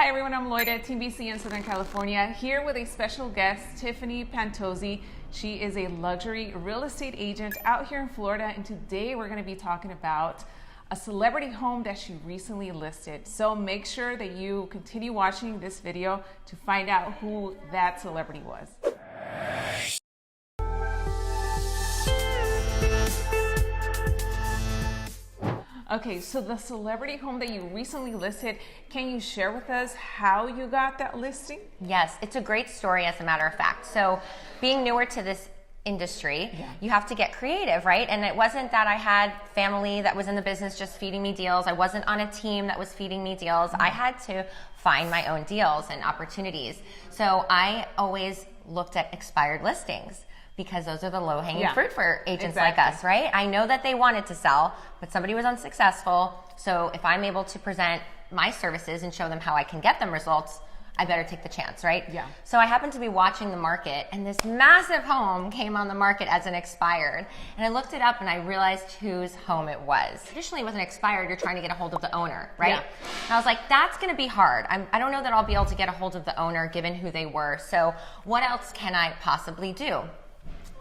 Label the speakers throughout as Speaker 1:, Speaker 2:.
Speaker 1: everyone, I'm Lloyd at Team BC in Southern California, here with a special guest, Tiffany Pantozzi. She is a luxury real estate agent out here in Florida, and today we're going to be talking about a celebrity home that she recently listed. So make sure that you continue watching this video to find out who that celebrity was. Okay, so the celebrity home that you recently listed, can you share with us how you got that listing?
Speaker 2: Yes, it's a great story, as a matter of fact. So being newer to this industry, you have to get creative, right? And it wasn't that I had family that was in the business just feeding me deals. I wasn't on a team that was feeding me deals. I had to find my own deals and opportunities. So I always looked at expired listings, because those are the low-hanging fruit for agents like us, right? I know that they wanted to sell, but somebody was unsuccessful. So if I'm able to present my services and show them how I can get them results, I better take the chance, right?
Speaker 1: Yeah.
Speaker 2: So I happened to be watching the market, and this massive home came on the market as an expired. And I looked it up, and I realized whose home it was. Traditionally, with an expired, you're trying to get a hold of the owner, right?
Speaker 1: Yeah.
Speaker 2: And I was like, that's going to be hard. I don't know that I'll be able to get a hold of the owner, given who they were. So what else can I possibly do?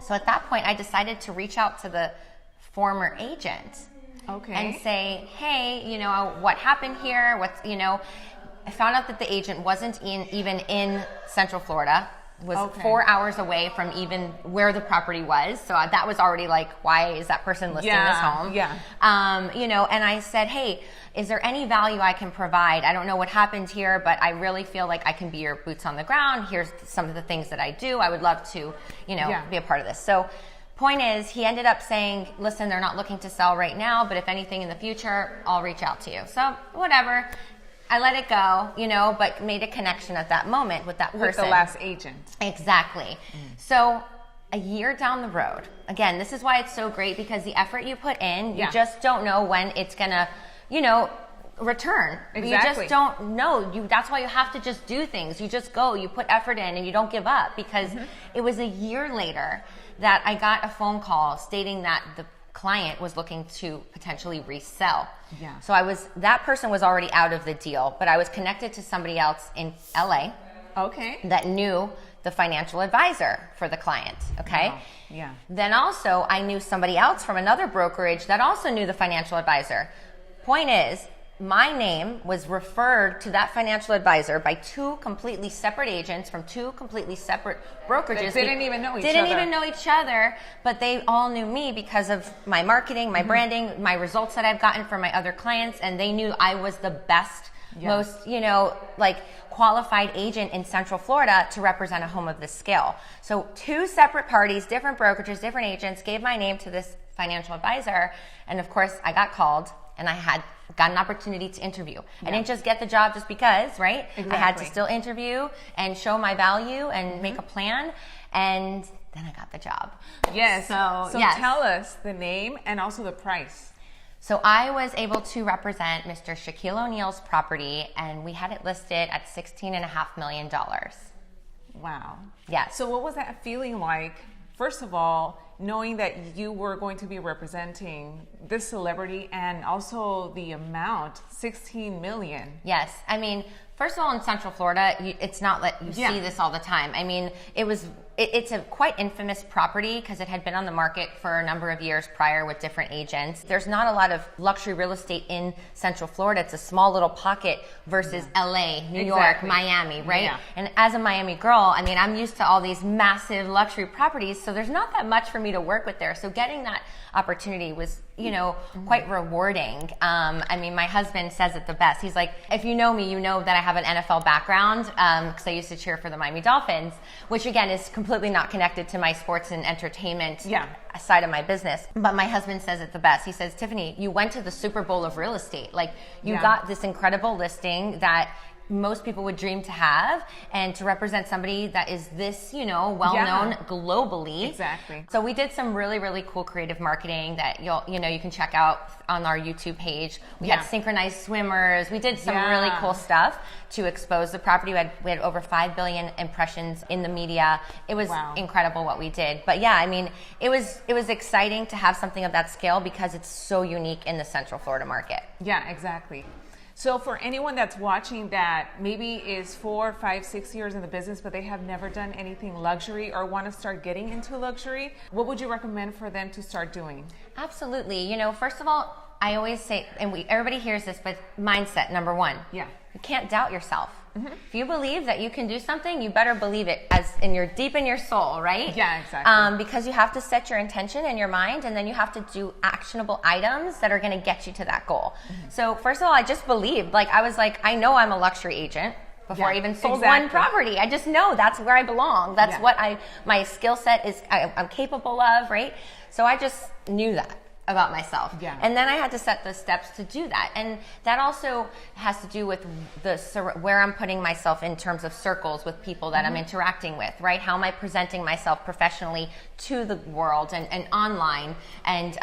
Speaker 2: So at that point, I decided to reach out to the former agent and say, hey, you know, what happened here? I found out that the agent wasn't even in Central Florida, was 4 hours away from even where the property was. So that was already like, why is that person listing this home? And I said, hey, is there any value I can provide? I don't know what happened here, but I really feel like I can be your boots on the ground. Here's some of the things that I do. I would love to, be a part of this. So point is, he ended up saying, listen, they're not looking to sell right now, but if anything in the future, I'll reach out to you. So whatever. I let it go, but made a connection at that moment with that person.
Speaker 1: With the last agent.
Speaker 2: Exactly. So a year down the road, again, this is why it's so great, because the effort you put in, you just don't know when it's going to, return.
Speaker 1: Exactly.
Speaker 2: You just don't know. That's why you have to just do things. You just go, you put effort in, and you don't give up, because it was a year later that I got a phone call stating that the client was looking to potentially resell.
Speaker 1: Yeah.
Speaker 2: So that person was already out of the deal, but I was connected to somebody else in LA that knew the financial advisor for the client. Okay.
Speaker 1: Wow. Yeah.
Speaker 2: Then also I knew somebody else from another brokerage that also knew the financial advisor. Point is, my name was referred to that financial advisor by two completely separate agents from two completely separate brokerages.
Speaker 1: They didn't even know each other,
Speaker 2: but they all knew me because of my marketing, my branding, my results that I've gotten from my other clients, and they knew I was the best, most, qualified agent in Central Florida to represent a home of this scale. So two separate parties, different brokerages, different agents gave my name to this financial advisor, and of course I got called, and I got an opportunity to interview. I didn't just get the job just because, right?
Speaker 1: Exactly.
Speaker 2: I had to still interview and show my value and make a plan, and then I got the job.
Speaker 1: Yes. So
Speaker 2: yes.
Speaker 1: Tell us the name and also the price.
Speaker 2: So I was able to represent Mr. Shaquille O'Neal's property, and we had it listed at $16.5 million.
Speaker 1: Wow.
Speaker 2: Yes.
Speaker 1: So what was that feeling like, first of all, knowing that you were going to be representing this celebrity, and also the amount, $16 million?
Speaker 2: Yes. I mean, first of all, in Central Florida, it's not that you see this all the time. I mean, it's a quite infamous property because it had been on the market for a number of years prior with different agents. There's not a lot of luxury real estate in Central Florida. It's a small little pocket versus LA, New York, Miami, right? Yeah. And as a Miami girl, I mean, I'm used to all these massive luxury properties, so there's not that much for me to work with there. So getting that opportunity was, quite rewarding. I mean, my husband says it the best. He's like, if you know me, you know that I have an NFL background, because I used to cheer for the Miami Dolphins, which again is completely not connected to my sports and entertainment side of my business. But my husband says it the best. He says, Tiffany, you went to the Super Bowl of real estate. Like, you got this incredible listing that most people would dream to have, and to represent somebody that is this, well-known globally.
Speaker 1: Exactly.
Speaker 2: So we did some really, really cool creative marketing that you can check out on our YouTube page. We had synchronized swimmers. We did some really cool stuff to expose the property. We had over 5 billion impressions in the media. It was incredible what we did. But yeah, I mean, it was exciting to have something of that scale because it's so unique in the Central Florida market.
Speaker 1: Yeah, exactly. So for anyone that's watching that maybe is 4, 5, 6 years in the business, but they have never done anything luxury or want to start getting into luxury, what would you recommend for them to start doing?
Speaker 2: Absolutely. You know, first of all, I always say, and everybody hears this, but mindset, number one.
Speaker 1: Yeah.
Speaker 2: You can't doubt yourself. If you believe that you can do something, you better believe it as in your deep in your soul, right?
Speaker 1: Yeah, exactly.
Speaker 2: Because you have to set your intention in your mind, and then you have to do actionable items that are going to get you to that goal. So first of all, I just believed. Like I was like, I know I'm a luxury agent before I even sold one property. I just know that's where I belong. That's what my skill set is. I'm capable of, right? So I just knew that about myself.
Speaker 1: Yeah.
Speaker 2: And then I had to set the steps to do that. And that also has to do with where I'm putting myself in terms of circles with people that I'm interacting with, right? How am I presenting myself professionally to the world and online? And,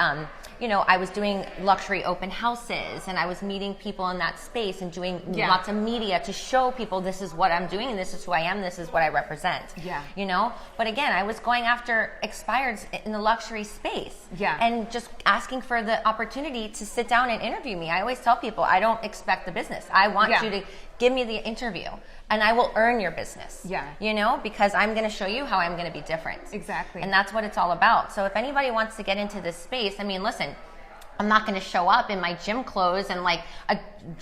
Speaker 2: you know, I was doing luxury open houses, and I was meeting people in that space and doing lots of media to show people this is what I'm doing and this is who I am, this is what I represent.
Speaker 1: Yeah.
Speaker 2: You know? But again, I was going after expireds in the luxury space.
Speaker 1: Yeah.
Speaker 2: And just asking for the opportunity to sit down and interview me. I always tell people, I don't expect the business. I want you to give me the interview, and I will earn your business.
Speaker 1: Yeah.
Speaker 2: You know, because I'm going to show you how I'm going to be different.
Speaker 1: Exactly.
Speaker 2: And that's what it's all about. So if anybody wants to get into this space, I mean, listen, I'm not going to show up in my gym clothes and like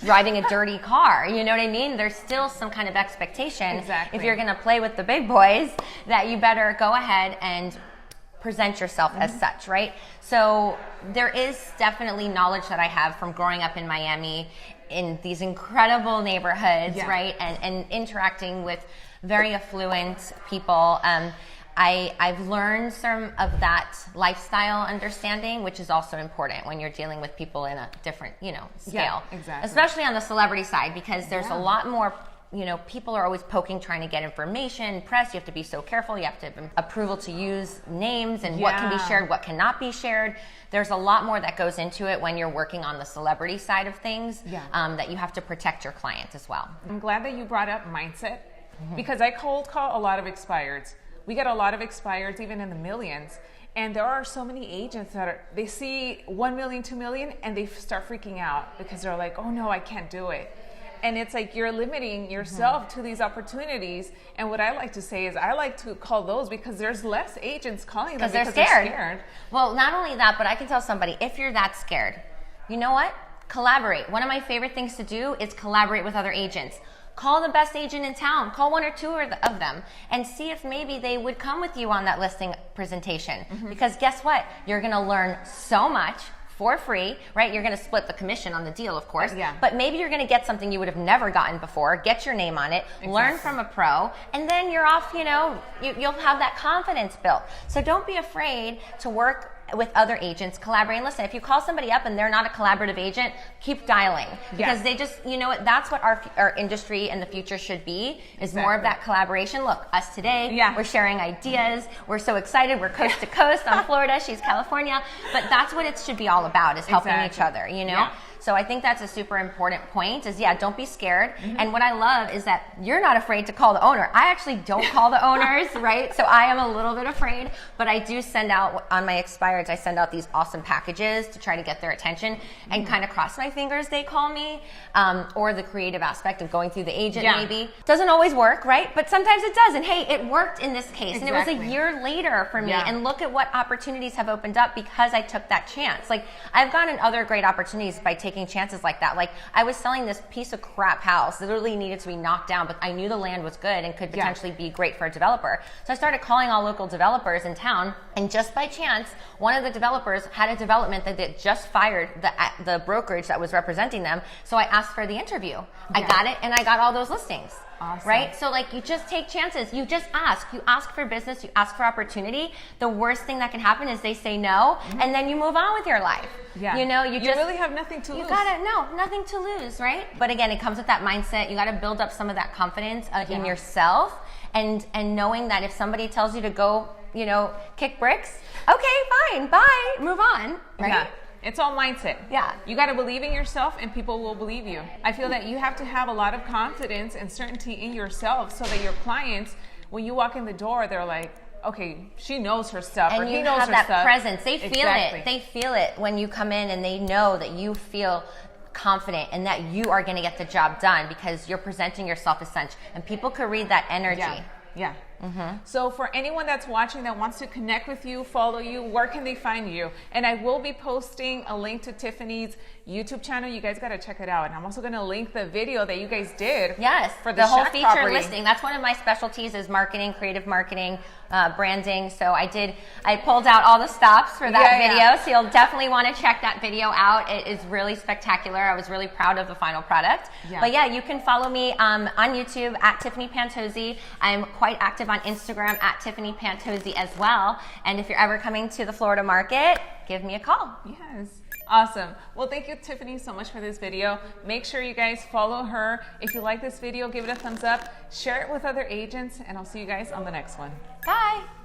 Speaker 2: driving a dirty car. You know what I mean? There's still some kind of expectation.
Speaker 1: Exactly.
Speaker 2: If you're going to play with the big boys, that you better go ahead and present yourself as such, right? So there is definitely knowledge that I have from growing up in Miami in these incredible neighborhoods, right? And interacting with very affluent people. I've learned some of that lifestyle understanding, which is also important when you're dealing with people in a different, you know, scale.
Speaker 1: Yeah, exactly.
Speaker 2: Especially on the celebrity side, because there's a lot more, you know, people are always poking, trying to get information, press. You have to be so careful. You have to have approval to use names and what can be shared, what cannot be shared. There's a lot more that goes into it when you're working on the celebrity side of things, that you have to protect your client as well.
Speaker 1: I'm glad that you brought up mindset, because I cold call a lot of expireds. We get a lot of expireds even in the millions. And there are so many agents that they see 1 million, 2 million, and they start freaking out because they're like, oh no, I can't do it. And it's like you're limiting yourself to these opportunities. And what I like to say is I like to call those because there's less agents calling them because they're scared.
Speaker 2: Well, not only that, but I can tell somebody, if you're that scared, you know what? Collaborate. One of my favorite things to do is collaborate with other agents. Call the best agent in town. Call 1 or 2 of them and see if maybe they would come with you on that listing presentation. Because guess what? You're going to learn so much for free, right? You're going to split the commission on the deal, of course. But maybe you're going to get something you would have never gotten before, get your name on it, learn from a pro, and then you're off, you know, you'll have that confidence built. So don't be afraid to work with other agents, collaborate. And listen, if you call somebody up and they're not a collaborative agent, keep dialing, because they just, you know what, that's what our industry in the future should be, is more of that collaboration. Look, us today, we're sharing ideas. We're so excited. We're coast to coast. I'm Florida, she's California. But that's what it should be all about, is helping each other, you know? So I think that's a super important point is, don't be scared. And what I love is that you're not afraid to call the owner. I actually don't call the owners, right? So I am a little bit afraid, but I do send out, on my expireds, I send out these awesome packages to try to get their attention and kind of cross my fingers they call me, or the creative aspect of going through the agent maybe. Doesn't always work, right? But sometimes it does. And hey, it worked in this case. And it was a year later for me. And look at what opportunities have opened up because I took that chance. Like, I've gotten other great opportunities by taking chances like that. Like, I was selling this piece of crap house, literally needed to be knocked down, but I knew the land was good and could potentially be great for a developer. So I started calling all local developers in town, and just by chance, one of the developers had a development that they just fired the brokerage that was representing them. So I asked for the interview. I got it, and I got all those listings.
Speaker 1: Awesome.
Speaker 2: Right? So like, you just take chances. You just ask. You ask for business. You ask for opportunity. The worst thing that can happen is they say no, and then you move on with your life. You know, you just
Speaker 1: really have nothing to lose.
Speaker 2: Nothing to lose, right? But again, it comes with that mindset. You got to build up some of that confidence in yourself, and knowing that if somebody tells you to go, you know, kick bricks, okay, fine, bye, move on, right?
Speaker 1: It's all mindset. You got to believe in yourself, and people will believe you. I feel that you have to have a lot of confidence and certainty in yourself so that your clients, when you walk in the door, they're like, okay, she knows her stuff,
Speaker 2: and
Speaker 1: or he
Speaker 2: you
Speaker 1: knows
Speaker 2: have
Speaker 1: her
Speaker 2: that
Speaker 1: stuff.
Speaker 2: Presence. They feel it. They feel it when you come in, and they know that you feel confident and that you are going to get the job done because you're presenting yourself as such, and people could read that energy.
Speaker 1: Yeah. So for anyone that's watching that wants to connect with you, follow you, where can they find you? And I will be posting a link to Tiffany's YouTube channel. You guys got to check it out. And I'm also going to link the video that you guys did.
Speaker 2: Yes,
Speaker 1: for the
Speaker 2: whole
Speaker 1: Shaq
Speaker 2: feature
Speaker 1: property.
Speaker 2: listing. That's one of my specialties is marketing, creative marketing, branding. So I pulled out all the stops for that video. So you'll definitely want to check that video out. It is really spectacular. I was really proud of the final product. But yeah, you can follow me on YouTube at Tiffany Pantozzi. I'm quite active on Instagram at Tiffany Pantozzi as well. And if you're ever coming to the Florida market, give me a call.
Speaker 1: Yes. Awesome. Well, thank you, Tiffany, so much for this video. Make sure you guys follow her. If you like this video, give it a thumbs up, share it with other agents, and I'll see you guys on the next one.
Speaker 2: Bye.